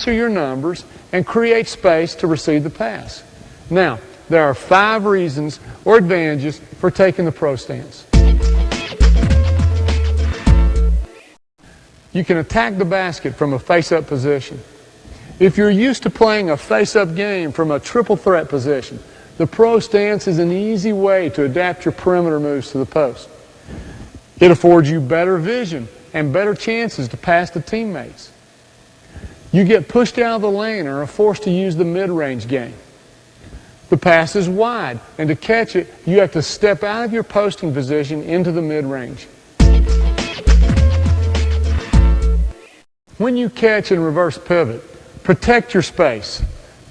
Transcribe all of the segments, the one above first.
your numbers and create space to receive the pass. Now, there are 5 reasons or advantages for taking the pro stance. You can attack the basket from a face-up position. If you're used to playing a face-up game from a triple threat position, the pro stance is an easy way to adapt your perimeter moves to the post. It affords you better vision and better chances to pass to teammates. You get pushed out of the lane and are forced to use the mid-range game. The pass is wide, and to catch it, you have to step out of your posting position into the mid-range. When you catch and reverse pivot, protect your space.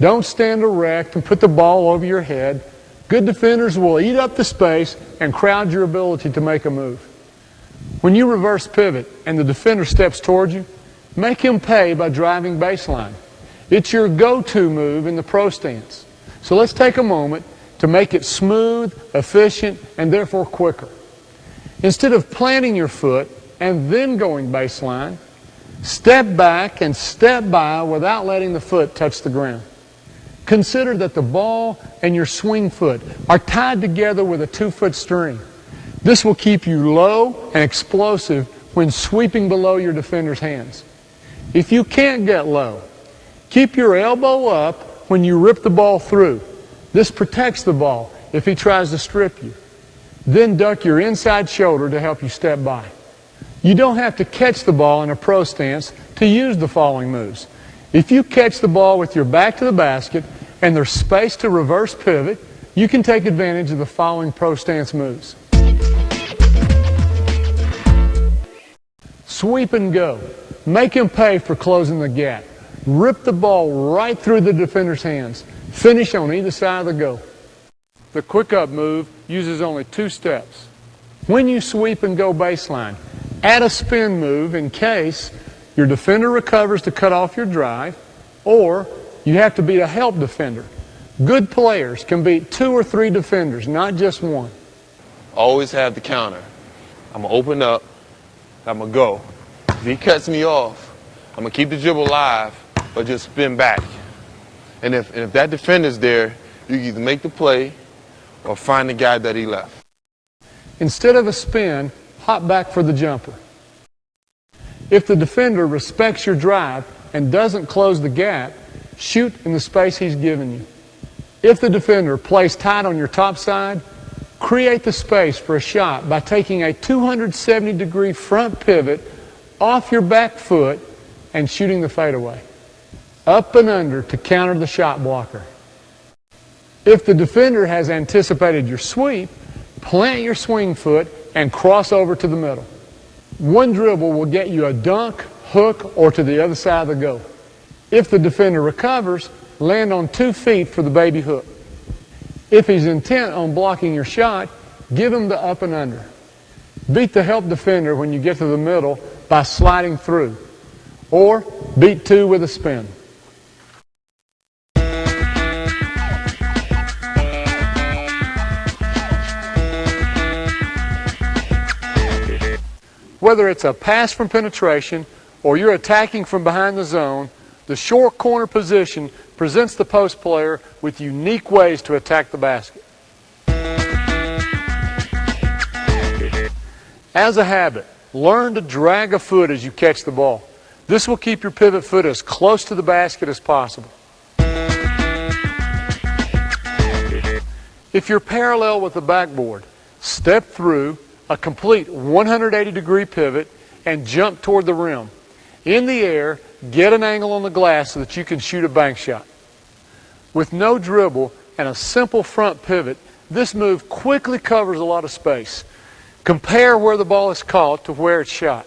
Don't stand erect and put the ball over your head. Good defenders will eat up the space and crowd your ability to make a move. When you reverse pivot and the defender steps toward you, make him pay by driving baseline. It's your go-to move in the pro stance. So let's take a moment to make it smooth, efficient, and therefore quicker. Instead of planting your foot and then going baseline, step back and step by without letting the foot touch the ground. Consider that the ball and your swing foot are tied together with a 2-foot string. This will keep you low and explosive when sweeping below your defender's hands. If you can't get low, keep your elbow up when you rip the ball through. This protects the ball if he tries to strip you. Then duck your inside shoulder to help you step by. You don't have to catch the ball in a pro stance to use the following moves. If you catch the ball with your back to the basket and there's space to reverse pivot, you can take advantage of the following pro stance moves. Sweep and go. Make him pay for closing the gap. Rip the ball right through the defender's hands. Finish on either side of the goal. The quick-up move uses only 2 steps. When you sweep and go baseline, add a spin move in case your defender recovers to cut off your drive, or you have to beat a help defender. Good players can beat 2 or 3 defenders, not just one. Always have the counter. I'm going to open up. I'm going to go. If he cuts me off, I'm going to keep the dribble alive, but just spin back. And if that defender's there, you can either make the play or find the guy that he left. Instead of a spin, hop back for the jumper. If the defender respects your drive and doesn't close the gap, shoot in the space he's given you. If the defender plays tight on your top side, create the space for a shot by taking a 270-degree front pivot off your back foot and shooting the fadeaway. Up and under to counter the shot blocker. If the defender has anticipated your sweep, plant your swing foot and cross over to the middle. One dribble will get you a dunk, hook, or to the other side of the goal. If the defender recovers, land on 2 feet for the baby hook. If he's intent on blocking your shot, give him the up and under. Beat the help defender when you get to the middle by sliding through, or beat 2 with a spin. Whether it's a pass from penetration or you're attacking from behind the zone, the short corner position presents the post player with unique ways to attack the basket. As a habit, learn to drag a foot as you catch the ball. This will keep your pivot foot as close to the basket as possible. If you're parallel with the backboard, step through a complete 180-degree pivot and jump toward the rim. In the air, get an angle on the glass so that you can shoot a bank shot. With no dribble and a simple front pivot, this move quickly covers a lot of space. Compare where the ball is caught to where it's shot.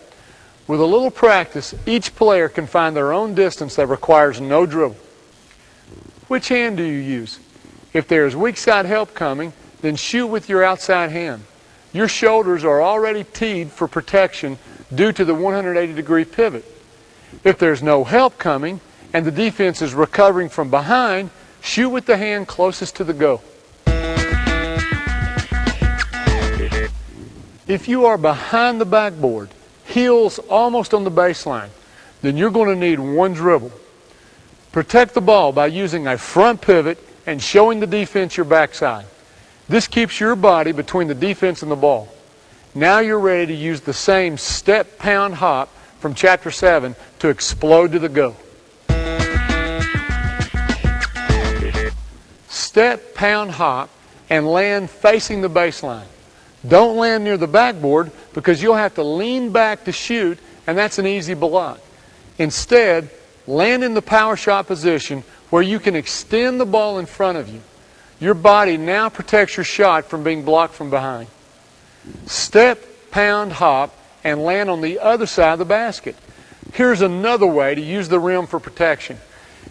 With a little practice, each player can find their own distance that requires no dribble. Which hand do you use? If there is weak side help coming, then shoot with your outside hand. Your shoulders are already teed for protection due to the 180-degree pivot. If there's no help coming and the defense is recovering from behind, shoot with the hand closest to the goal. If you are behind the backboard, heels almost on the baseline, then you're going to need one dribble. Protect the ball by using a front pivot and showing the defense your backside. This keeps your body between the defense and the ball. Now you're ready to use the same step, pound, hop from Chapter 7 to explode to the go. Step, pound, hop, and land facing the baseline. Don't land near the backboard because you'll have to lean back to shoot, and that's an easy block. Instead, land in the power shot position where you can extend the ball in front of you. Your body now protects your shot from being blocked from behind. Step, pound, hop, and land on the other side of the basket. Here's another way to use the rim for protection.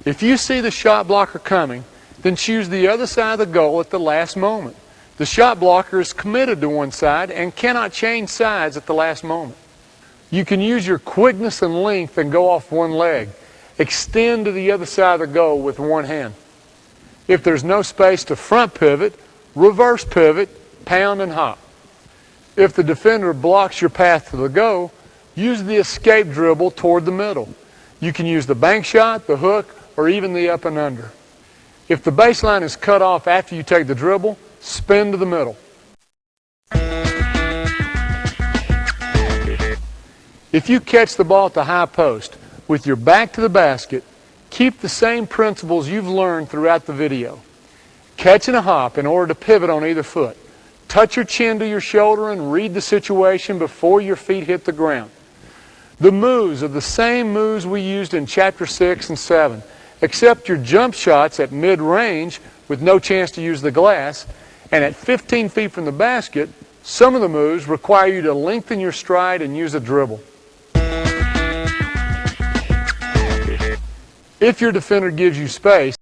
If you see the shot blocker coming, then choose the other side of the goal at the last moment. The shot blocker is committed to one side and cannot change sides at the last moment. You can use your quickness and length and go off one leg. Extend to the other side of the goal with one hand. If there's no space to front pivot, reverse pivot, pound, and hop. If the defender blocks your path to the goal, use the escape dribble toward the middle. You can use the bank shot, the hook, or even the up and under. If the baseline is cut off after you take the dribble, spin to the middle. If you catch the ball at the high post with your back to the basket, keep the same principles you've learned throughout the video. Catch and a hop in order to pivot on either foot. Touch your chin to your shoulder and read the situation before your feet hit the ground. The moves are the same moves we used in Chapter 6 and 7, except your jump shots at mid-range with no chance to use the glass, and at 15 feet from the basket, some of the moves require you to lengthen your stride and use a dribble. If your defender gives you space,